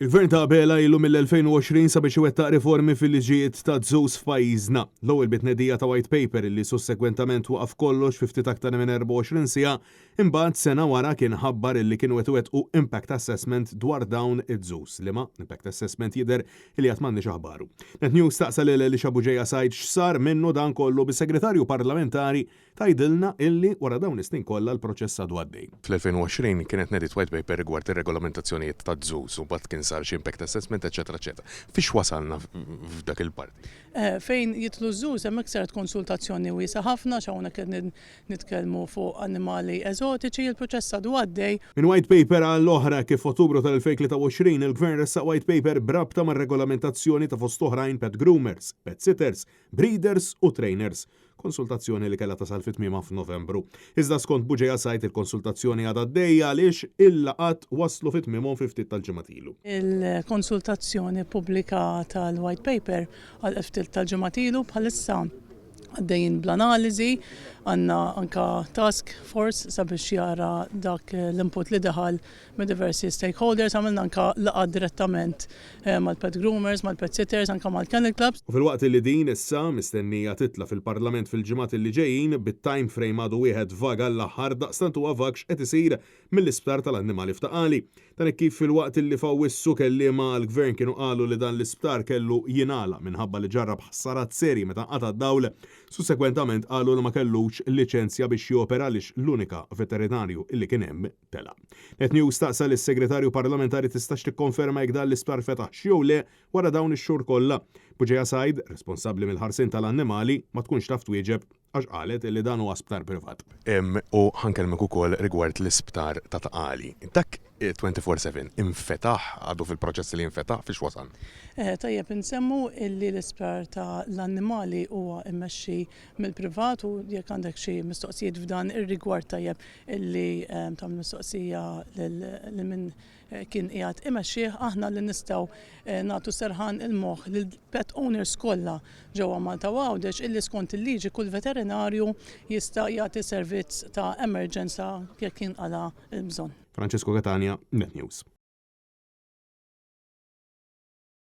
Il-Gvern ta' Bela ilu mill-2020 sabiex iwettaq riformi fil-liġijiet ta' żus f'pajjiżna. L-ewwel bitnedija ta' white paper illi sussekwentament waqaf kollox fi ftit aktar minn 24 siegħa, imbagħad sena wara kien ħabbar illi kienu qed iwettqu impact assessment dwar dawn iż-żus li ma impact assessment jidher illi qatt m'għandniex aħbaru. Net News taqsal lil Elisha Buġeja Sajd x'sar minnu dan kollu bis-segretarju parlamentari tgħidilna illi wara dawn is-snin kollha l-proċess għadu għaddej. Fl-2020 kienet nedit white paper rigward ir-regolamentazzjonijiet ta' żus u bad kien sar xi impact assessment, eċetera, eċetera. Fiex wasalna f'dak il-parti? Fejn jitlu żuż hemmhekk saret konsultazzjoni wiesa ħafna x'hawnhekk qed nitkellmu fuq annimali eżotiċi, il-proċess għadu għaddej. Min white paper għall-oħra kif Ottubru tal-2023 il-Gvern ressaq white paper brabta mar-regolamentazzjoni ta' fost oħrajn pet groomers, pet sitters, breeders u trainers. Konsultazzjoni li kellha tasal fit-tmiema f'Novembru. Iżda skont Buġeja Sajd il-konsultazzjoni għadha għaddejja għaliex il-laqat waslu fit-tmiemhom fi ftit tal-ġimgħat ilu. Il-konsultazzjoni pubblika tal-white paper għal ftit tal-ġimgħat ilu bħalissa għaddejjin bl-analiżi, għandna anka task force sabiex jara dak l-input li daħal minn diversi stakeholders, għamilna anka laqgħa direttament mal-pet groomers, mal-pet sitters, anka mal-kennel clubs. U fil-waqt li din issa mistennija titla fil-Parlament fil-ġimgħat li ġejjin bit-time frame għadu wieħed vaga l-aħħar daqstant huwa vagx qed isir mill-isptar tal-annimali f'Taqali. Dan kif fil-waqt li fawissu kelliema l-Gvern kienu qalu li dan l-isptar kellu jingħala minħabba li ġarrab ħsarat serji meta nqata' d-dawl, sussekwentament qalu li ma kellux liċenzja biex jopera għaliex l-unika veterinarju illi kien hemm tela. Net News taqsal is-segretarju parlamentari tistax tikkonferma jekk dan l-isptar fetaħ jew le wara dawn ix-xhur kollha. Buġeja Sajd, responsabbli mill-ħarsien tal-annimali, ma tkunx taf twieġeb għax qalet illi dan huwa sptar privat. U ħankellmek ukoll rigward l-isptar ta' Taqali. Dak 24/7 infetaħ għadu fil-proċess li infetaħ fiex wasan? Tajjeb insemmu illi l-isptar ta' l-annimali huwa immexxi mill-privat u jekk għandek xi mistoqsijiet f'dan ir-rigward tajjeb illi tagħmel mistoqsija lil min kien qiegħed imexxih, aħna li nistgħu nagħtu serħan il-moħħ lil pet owners kollha ġewwa Malta u Għawdex illi skont il-liġi kull veterinarju jista' jagħti servizz ta' emerġenza jekk jinqala l-bżonn. Francesco Catania, Net News.